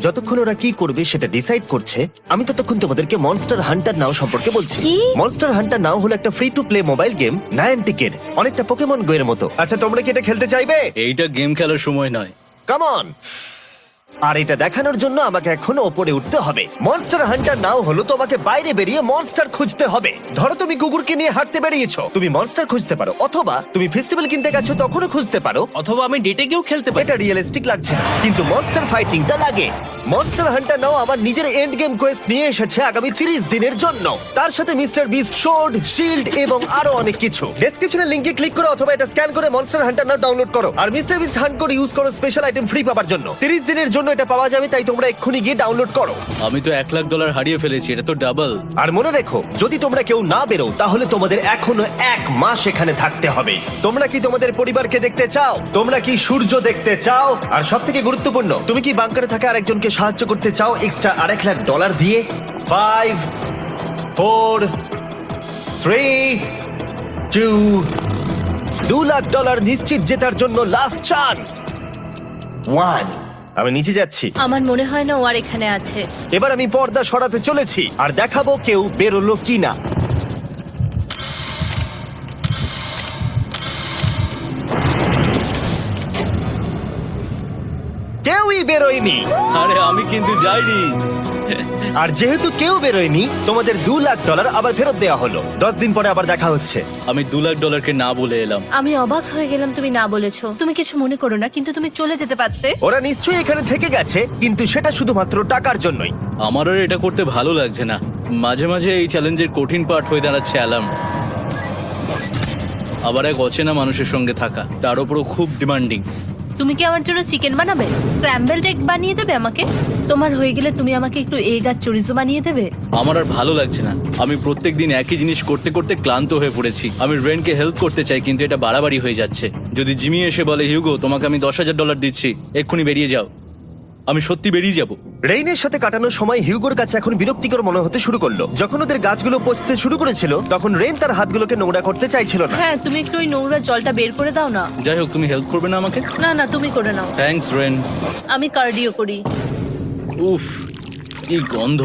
A: যতক্ষণ ওরা কি করবে সেটা ডিসাইড করছে, আমি ততক্ষণ তোমাদেরকে মনস্টার হান্টার নাও সম্পর্কে বলছি।
B: কি?
A: মনস্টার হান্টার নাও হলো একটা free to play mobile game, নায়ান্টিকের, অনেকটা পোকেমন গো এর মতো। আচ্ছা, তোমরা কি এটা খেলতে চাইবে?
C: এইটা গেম খেলার সময় নয়।
A: Come on. আর এটা দেখানোর জন্য আমাকে এখন ওপরে উঠতে হবে। মনস্টার হান্টার নাও হলো তোমাকে বাইরে বেরিয়ে মনস্টার খুঁজতে হবে। ধরো তুমি কুকুরকে নিয়ে হাঁটতে বেরিয়েছো, তুমি মনস্টার খুঁজতে পারো, অথবা তুমি ফেস্টিভ্যাল কিনতে গেছো তখনও খুঁজতে পারো।
D: অথবা আমি ডেটে গিয়েও খেলতে পারি।
A: এটা রিয়েলিস্টিক লাগছে না, কিন্তু মনস্টার ফাইটিংটা লাগে। মনস্টার হান্টার নাও আমার নিজের এন্ড গেম কোয়েস্ট নিয়ে এসেছে আগামী 30 দিনের জন্য। তার সাথে মিস্টার বিস্ট সোর্ড, শিল্ড এবং আরো অনেক কিছু। ডেসক্রিপশনের লিংকে ক্লিক করো অথবা এটা স্ক্যান করে মনস্টার হান্টার নাও ডাউনলোড করো। আর মিস্টার বিস্ট হান্ট করে ইউজ করো স্পেশাল আইটেম ফ্রি পাওয়ার জন্য। 30 দিনের জন্য এটা পাওয়া যাবে, তাই তোমরা এক্ষুনি গিয়ে ডাউনলোড করো।
C: আমি তো $1,00,000 হারিয়ে ফেলেছি, এটা তো ডাবল।
A: আর মনে রেখো, যদি তোমরা কেউ না বেরো তাহলে তোমাদের এখনো 1 মাস এখানে থাকতে হবে। তোমরা কি তোমাদের পরিবারকে দেখতে চাও? তোমরা কি সূর্য দেখতে চাও? আর সবথেকে গুরুত্বপূর্ণ, তুমি কি বাংকারে থাকা আরেকজনকে সাহায্য করতে চাও এক্সট্রা $1,00,000 দিয়ে? 5 4 3 2 $2,00,000 নিশ্চিত জেতার জন্য লাস্ট চান্স। 1। আমি নিচে যাচ্ছি।
B: আমার মনে হয় না ও আর এখানে আছে।
A: এবার আমি পর্দা সরাতে চলেছি আর দেখাবো কেউ বেরোলো কিনা। কেউই বেরোয়নি।
C: আরে আমি কিন্তু যাইনি।
A: আর যেহেতু কেউ বেরোয়নি, তোমাদের $2,00,000 আবার ফেরত দেওয়া হলো। 10 দিন পরে আবার দেখা হচ্ছে।
C: আমি $2,00,000 না বলে এলাম।
B: আমি অবাক হয়ে গেলাম তুমি না বলেছো। তুমি কিছু মনে করো না, কিন্তু তুমি চলে যেতে পারতে।
A: ওরা নিশ্চয়ই এখানে থেকে গেছে, কিন্তু সেটা শুধুমাত্র টাকার জন্যই।
C: আমার আর এটা করতে ভালো লাগছে না। মাঝে মাঝে এই চ্যালেঞ্জের কঠিন পার্ট হয়ে দাঁড়াচ্ছে অ্যালার্ম। আবার এক অচেনা মানুষের সঙ্গে থাকা, তার উপরও খুব ডিমান্ডিং।
B: তুমি কি আমার জন্য চিকেন বানাবে? স্ক্র্যাম্বলড এগ বানিয়ে দেবে আমাকে? তোমার হয়ে গেলে তুমি আমাকে একটু এগ আর চরিজো বানিয়ে দেবে?
C: আমার আর ভালো লাগছে না। আমি প্রত্যেকদিন একই জিনিস করতে করতে ক্লান্ত হয়ে পড়েছি। আমি রেনকে হেল্প করতে চাই, কিন্তু এটা বাড়াবাড়ি হয়ে যাচ্ছে। যদি জিমি এসে বলে, হিউগো তোমাকে আমি $10,000 দিচ্ছি, এক্ষুনি বেরিয়ে যাও, আমি সত্যি বেরিয়ে যাব।
A: রেইনের সাথে কাটানোর সময় হিউগোর কাছে এখন বিরক্তিকর মনে হতে শুরু করলো। যখন ওদের গাছগুলো পচতে শুরু করেছিল, তখন রেইন তার হাতগুলোকে নোংরা করতে চাইছিল না।
B: হ্যাঁ, তুমি একটু ওই নোংরা জলটা বের করে দাও না।
C: যাই হোক, তুমি হেল্প করবে না আমাকে?
B: না না, তুমি করে নাও।
C: Thanks Ren.
B: আমি কার্ডিও করি।
C: উফ, কি গন্ধ।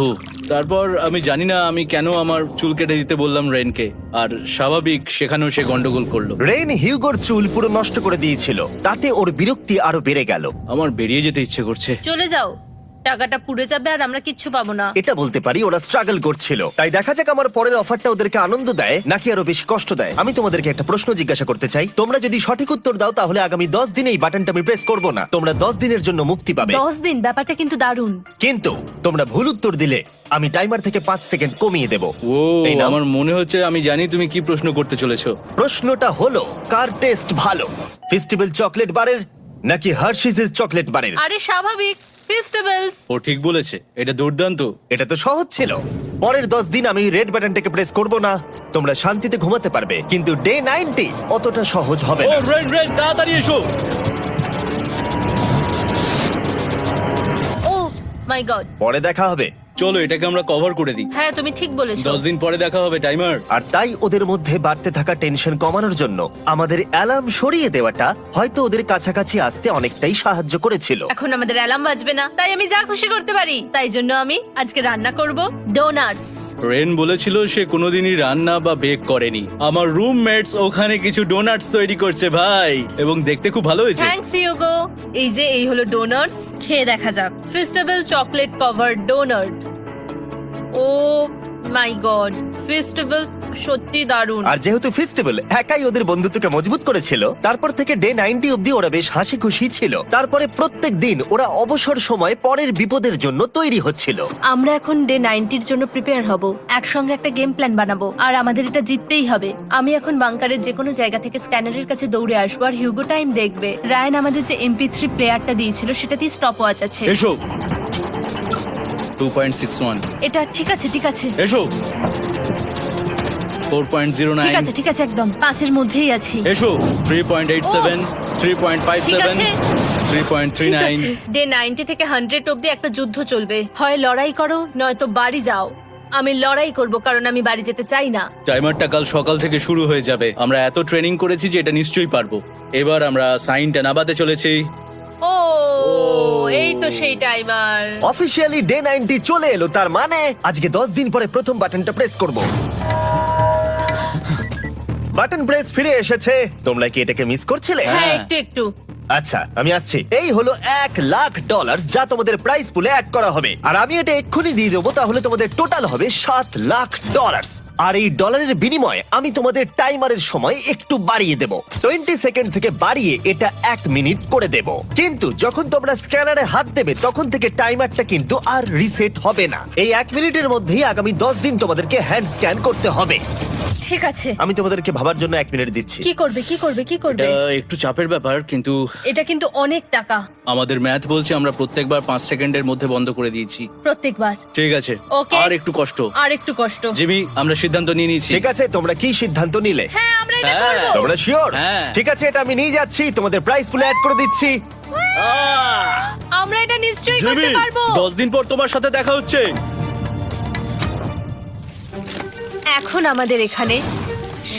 C: তারপর আমি জানি না আমি কেন আমার চুল কেটে দিতে বললাম রেনকে, আর স্বাভাবিক সেখানেও সে গন্ডগোল করলো।
A: রেইন হিউগোর চুল পুরো নষ্ট করে দিয়েছিল, তাতে ওর বিরক্তি আরো বেড়ে গেল।
C: আমার বেরিয়ে যেতে ইচ্ছে করছে।
B: চলে যাও। টাকাটা পুড়ে যাবে আর আমরা কিচ্ছু পাবো না।
A: এটা বলতে পারি ওরা স্ট্রাগল করছিল। তাই দেখা যাক আমার পরের অফারটা ওদেরকে আনন্দ দেয় নাকি আরো বেশি কষ্ট দেয়। আমি তোমাদেরকে একটা প্রশ্ন জিজ্ঞাসা করতে চাই, তোমরা যদি সঠিক উত্তর দাও তাহলে আগামী 10 দিনে এই বাটনটা আমি প্রেস করব না, তোমরা 10 দিনের জন্য মুক্তি পাবে।
B: 10 দিন, ব্যাপারটা কিন্তু দারুণ।
A: কিন্তু তোমরা ভুল উত্তর দিলে আমি টাইমার থেকে 5 সেকেন্ড কমিয়ে দেব।
C: ও
A: এই নাও।
C: আমার মনে হচ্ছে আমি জানি তুমি কি প্রশ্ন করতে চলেছো।
A: প্রশ্নটা হলো, কার টেস্ট ভালো, ফেস্টিভ্যাল চকলেট বারের নাকি হার্শিসের চকলেট বারের?
B: আরে স্বাভাবিক, ফেস্টিভ্যালস।
C: ও ঠিক বলেছে, এটা দুর্দান্ত।
A: এটা তো সহজ ছিল। পরের 10 দিন আমি রেড বাটনটাকে প্রেস করব না, তোমরা শান্তিতে ঘুমাতে পারবে। কিন্তু ডে 90 অতটা সহজ হবে
C: ও
A: না।
C: রেন রেন তাড়াতাড়ি এসো।
B: ও মাই গড।
A: পরে দেখা হবে।
C: চলো এটাকে আমরা কভার করে দিই।
B: হ্যাঁ তুমি ঠিক বলেছো।
C: 10 দিন পরে দেখা হবে টাইমার।
A: আর তাই ওদের মধ্যে বাড়তে থাকা টেনশন কমানোর জন্য আমাদের অ্যালার্ম সরিয়ে দেওয়াটা হয়তো ওদের কাছাকাছি আসতে অনেকটাই সাহায্য করেছিল।
B: এখন আমাদের অ্যালার্ম বাজবে না, তাই আমি যা খুশি করতে পারি। তাই জন্য আমি আজকে রান্না করব ডোনাটস।
C: রেন বলেছিল সে কোনোদিনই রান্না বা বেক করেনি। আমার রুমমেটস ওখানে কিছু ডোনাটস তৈরি করছে ভাই, এবং দেখতে খুব ভালো হয়েছে।
B: Thanks Yugo. এই হলো ডোনাটস, খেয়ে দেখা যাক। Festival chocolate cover donut. Oh my god, festival সত্যি দারুণ।
A: আর যেহেতু ফেস্টিভ্যাল একাই ওদের বন্ধুত্বকে মজবুত করেছিল, তারপর থেকে ডে 90 অব্দি ওরা বেশ হাসি খুশি ছিল। তারপরে প্রত্যেক দিন ওরা অবসর সময় পরের বিপদের জন্য তৈরি হচ্ছিল।
B: আমরা এখন ডে 90-র জন্য প্রিপেয়ার হব। একসঙ্গে একটা গেম প্ল্যান বানাবো, আর আমাদের এটা জিততেই হবে। আমি এখন বাংকারের যে কোনো জায়গা থেকে স্ক্যানারের কাছে দৌড়ে আসবো, আর হিউগো টাইম দেখবে। রায়ান আমাদের যে MP3 প্লেয়ারটা দিয়েছিল সেটাতেই স্টপ ওয়াচ আছে।
C: এসো 2.61।
B: এটা ঠিক আছে, ঠিক আছে,
C: এসো
B: ঠিক
C: 4.09।
B: আছে, ঠিক আছে, একদম 5-এর মধ্যেই আছি।
C: এসো 3.87,
B: ঠিক
C: 3.57,
B: আছে।
C: 3.39।
B: ডে 90 থেকে 100 অব্দি একটা যুদ্ধ চলবে। হয় লড়াই করো নয়তো বাড়ি যাও। আমি লড়াই করব, কারণ আমি বাড়ি যেতে চাই না।
C: টাইমারটা কাল সকাল থেকে শুরু হয়ে যাবে। আমরা এত ট্রেনিং করেছি যে এটা নিশ্চয়ই পারবো। এবার আমরা সাইনটা নাবাতে চলেছি।
B: ও এই তো সেই টাইমার।
A: অফিসিয়ালি ডে 90 চলে এলো, তার মানে আজকে 10 দিন পরে প্রথম বাটনটা প্রেস করব। বাটন প্রেস ফিরে এসেছে। তোমরা কি এটাকে মিস করছিলে?
B: হ্যাঁ, একটু একটু।
A: আচ্ছা আমি আসছি। এই হলো $1,00,000 যা তোমাদের প্রাইস পুলে অ্যাড করা হবে, আর আমি এটা এক্ষুনি দিয়ে দেবো। তাহলে তোমাদের টোটাল হবে $7,00,000। আর এই ডলারের বিনিময়ে আমি তোমাদের টাইমারের সময় একটু বাড়িয়ে দেব। 20 সেকেন্ড থেকে বাড়িয়ে এটা 1 মিনিট করে দেব। কিন্তু যখন তোমরা স্ক্যানারে হাত দেবে তখন থেকে টাইমারটা কিন্তু আর রিসেট হবে না। এই 1 মিনিটের মধ্যেই আগামী 10 দিন তোমাদেরকে হ্যান্ড স্ক্যান করতে হবে।
B: ঠিক আছে।
A: আমি তোমাদেরকে ভাবার জন্য 1 মিনিট দিচ্ছি।
B: কি করবে, কি করবে, কি করবে?
C: এটা একটু চাপের ব্যাপার, কিন্তু
B: এটা কিন্তু অনেক টাকা।
C: আমাদের ম্যাথ বলছে আমরা প্রত্যেকবার 5 সেকেন্ডের মধ্যে বন্ধ করে দিয়েছি।
B: প্রত্যেকবার।
C: ঠিক আছে,
B: Okay.
C: আর একটু কষ্ট।
B: আর একটু কষ্ট।
C: জিমি, আমরা সিদ্ধান্ত নিয়ে নিয়েছি।
A: ঠিক আছে, তোমরা কি সিদ্ধান্ত নিলে?
B: হ্যাঁ, আমরা এটা
C: হ্যাঁ।
B: করব।
A: তোমরা শিওর?
C: হ্যাঁ।
A: ঠিক আছে, এটা আমি নিয়ে যাচ্ছি, তোমাদের প্রাইস পুলে অ্যাড করে দিচ্ছি।
B: আমরা এটা নিশ্চয়ই
C: জিমি,
B: করতে পারবো।
C: 10 দিন পর তোমার সাথে দেখা হচ্ছে।
B: এখন আমাদের এখানে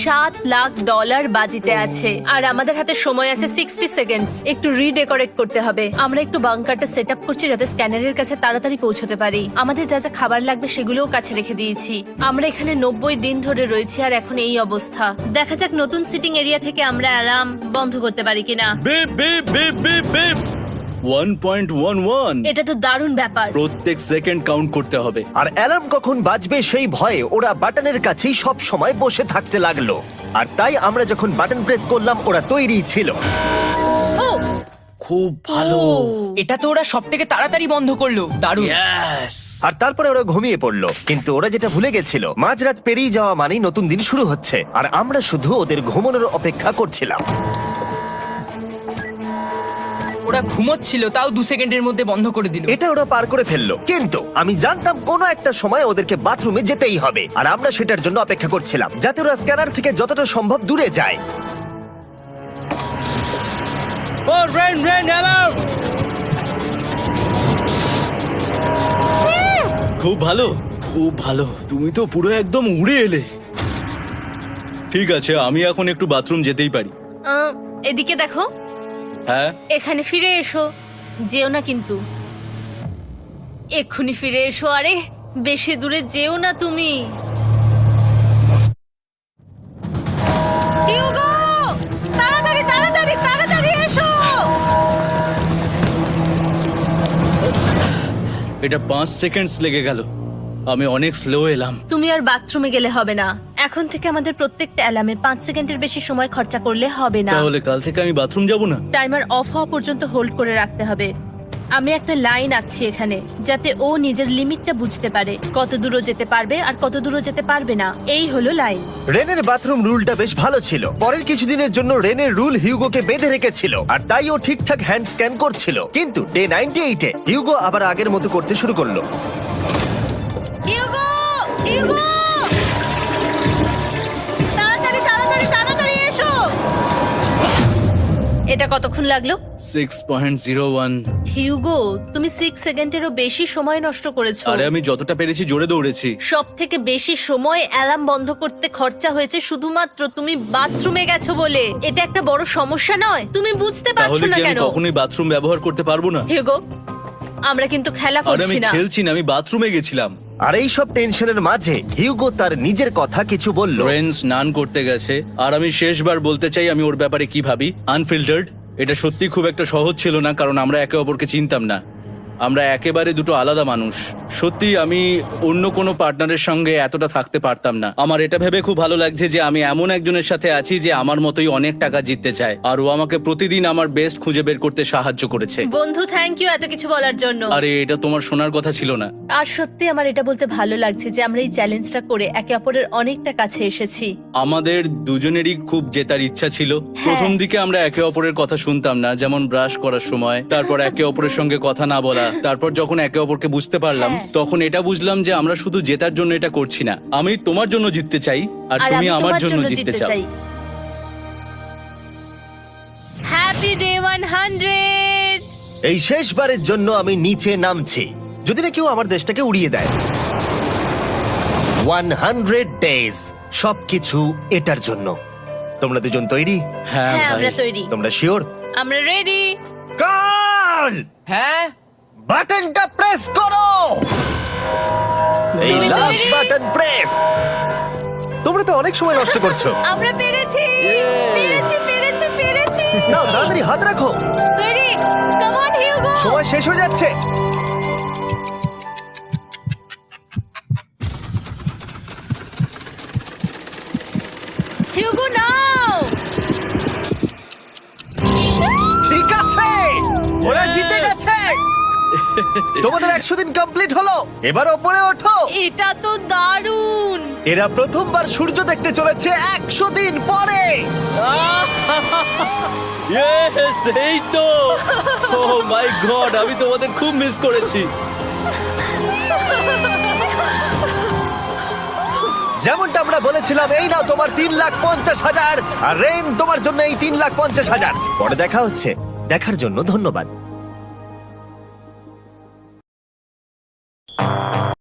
B: $7,00,000 বাজিতে আছে, আর আমাদের হাতে সময় আছে 60 সেকেন্ডস। একটু রিডেকোরেট করতে হবে। আমরা একটু বাংকারটা সেট আপ করছি যাতে স্ক্যানারের কাছে তাড়াতাড়ি পৌঁছতে পারি। আমাদের যা যা খাবার লাগবে সেগুলোও কাছে রেখে দিয়েছি। আমরা এখানে 90 দিন ধরে রয়েছি, আর এখন এই অবস্থা। দেখা যাক নতুন সিটিং এরিয়া থেকে আমরা অ্যালার্ম বন্ধ করতে পারি কিনা।
C: Beep beep beep beep beep 1.11।
B: এটা তো দারুণ ব্যাপার।
C: প্রত্যেক সেকেন্ড কাউন্ট করতে হবে।
A: আর অ্যালার্ম কখন বাজবে সেই ভয়ে ওরা বাটনের কাছেই সব সময় বসে থাকতে লাগলো। আর তাই আমরা যখন বাটন প্রেস করলাম ওরা তৈরি ছিল।
B: ও
C: খুব ভালো।
F: এটা তো ওরা সব থেকে তাড়াতাড়ি বন্ধ করলো। দারুণ।
C: ইয়েস।
A: আর তারপরে ওরা ঘুমিয়ে পড়লো। কিন্তু ওরা যেটা ভুলে গেছিল, মাঝরাত পেরিয়ে যাওয়া মানেই নতুন দিন শুরু হচ্ছে, আর আমরা শুধু ওদের ঘুমানোর অপেক্ষা করছিলাম।
F: ওরা ঘুমোচ্ছিল, তাও 2 সেকেন্ডের মধ্যে বন্ধ করে দিল।
A: এটা ওরা পার করে ফেললো, কিন্তু আমি জানতাম কোনো একটা সময় ওদেরকে বাথরুমে যেতেই হবে, আর আমরা সেটার জন্য অপেক্ষা করছিলাম যাতে ওরা স্ক্যানার থেকে যতটা সম্ভব দূরে যায়।
C: ও রেন রেন অ্যালার্ম। খুব ভালো, খুব ভালো। তুমি তো পুরো একদম উড়ে এলে। ঠিক আছে, আমি এখন একটু বাথরুম যেতেই পারি।
B: এদিকে দেখো।
C: হ্যাঁ,
B: এখানে ফিরে এসো। যেও না কিন্তু, এক্ষুনি ফিরে এসো। আরে বেশি দূরে যেও না তুমি। হিউগো, তাড়াতাড়ি তাড়াতাড়ি তাড়াতাড়ি এসো।
C: এটা 5 সেকেন্ডস লেগে গেল। আমি অনেক স্লো এলাম।
B: তুমি আর বাথরুমে গেলে হবে না। এখন থেকে আমাদের প্রত্যেকটা অ্যালার্মে 5 সেকেন্ডের বেশি সময় খরচা করলে হবে না।
C: তাহলে কাল থেকে আমি বাথরুম যাব না?
B: টাইমার অফ হওয়া পর্যন্ত হোল্ড করে রাখতে হবে। আমি একটা লাইন আঁকছি এখানে, যাতে ও নিজের লিমিটটা বুঝতে পারে, কত দূর যেতে পারবে আর কত দূর যেতে পারবে না। এই হলো লাইন।
A: রেনের বাথরুম রুলটা বেশ ভালো ছিল। পরের কিছুদিনের জন্য রেনের রুল হিউগোকে বেঁধে রেখেছিল, আর তাই ও ঠিকঠাক হ্যান্ড স্ক্যান করছিল। কিন্তু ডে 98-এ হিউগো আবার আগের মতো করতে শুরু করলো।
B: হিউগো, হিউগো, তাড়াতাড়ি তাড়াতাড়ি তাড়াতাড়ি এসো। এটা কতক্ষণ লাগলো?
C: 6.01।
B: হিউগো, তুমি 6 সেকেন্ডেরও বেশি সময় নষ্ট করেছো।
C: আরে আমি যতটা পেরেছি জোরে দৌড়েছি।
B: সব থেকে বেশি সময় অ্যালার্ম বন্ধ করতে খরচা হয়েছে শুধুমাত্র তুমি বাথরুমে গেছো বলে। এটা একটা বড় সমস্যা নয়? তুমি বুঝতে পারছো
C: তাহলে
B: না
C: কি আমি
B: কেন?
C: কখনোই বাথরুম ব্যবহার করতে পারবো না?
B: হিউগো, আমরা কিন্তু খেলা
C: আরে আমি
B: করছি না।
C: খেলছি না, আমি বাথরুমে গেছিলাম।
A: আর এই সব টেনশনের মাঝে হিউগো তার নিজের কথা কিছু বলল।
C: রেন স্নান করতে গেছে, আর আমি শেষবার বলতে চাই আমি ওর ব্যাপারে কি ভাবি। আনফিল্টার্ড। এটা সত্যি খুব একটা সহজ ছিল না, কারণ আমরা একে অপরকে চিনতাম না। আমরা একেবারে দুটো আলাদা মানুষ। সত্যি আমি অন্য কোনো পার্টনারের সঙ্গে এতটা থাকতে পারতাম না। আমার এটা ভেবে খুব ভালো লাগছে যে আমি এমন একজনের সাথে আছি যে আমার মতোই অনেক টাকা জিততে চায়, আর ও আমাকে প্রতিদিন আমার বেস্ট খুঁজে বের করতে সাহায্য করেছে।
B: বন্ধু, থ্যাংক ইউ এত কিছু বলার জন্য।
C: আরে এটা তোমার শোনার কথা ছিল না।
B: আর সত্যি আমার এটা বলতে ভালো লাগছে যে আমরা এই চ্যালেঞ্জটা করে একে অপরের অনেকটা কাছে এসেছি।
C: আমাদের দুজনেরই খুব জেতার ইচ্ছা ছিল। প্রথম দিকে আমরা একে অপরের কথা শুনতাম না, যেমন ব্রাশ করার সময়, তারপর একে অপরের সঙ্গে কথা না বলা। তারপর যখন একে অপরকে বুঝতে পারলাম, তখন এটা বুঝলাম যে আমরা শুধু জেতার জন্য এটা করছি না। আমি তোমার জন্য জিততে চাই, আর তুমি
B: আমি
C: আমার
B: তোমার
C: জন্য জিততে চাও।
B: Happy day 100।
A: এই শেষবারের জন্য আমি নিচে নামছি, যদি না কেউ আমার দেশটাকে উড়িয়ে দেয়। 100 ডেজ, সবকিছু এটার জন্য। তোমরা দুজন তৈরি?
C: হ্যাঁ
B: হ্যাঁ,
C: ভাই।
B: আমরা তৈরি।
A: তোমরা শিওর?
B: আমরা রেডি।
A: কাল
F: হ্যাঁ,
A: বাটনটা প্রেস করো। এই
B: তুমি
A: লাস্ট
B: তৈরি?
A: Button press. তোমরা তো অনেক সময় নষ্ট করছো।
B: আমরা পেরেছি, পেরেছি, পেরেছি, পেরেছি।
A: নাও তাড়াতাড়ি হাত রাখো,
B: তৈরি? Come on Hugo.
A: সময় শেষ হয়ে যাচ্ছে।
B: হিউগো নাও।
A: ঠিক আছে, ওরা জিতে গেছে। তোমাদের 100 দিন কমপ্লিট হলো। এবার ওপরে ওঠো।
B: এটা তো দারুণ।
A: এরা প্রথমবার সূর্য দেখতে চলেছে 100 দিন পরে।
C: Yes, এই তো। Oh my God, আমি তোমাদের খুব মিস করেছি।
A: যেমনটা আমরা বলেছিলাম, এই নাও তোমার 3,50,000, আর রেন তোমার জন্য এই 3,50,000। পরে দেখা হচ্ছে। দেখার জন্য ধন্যবাদ।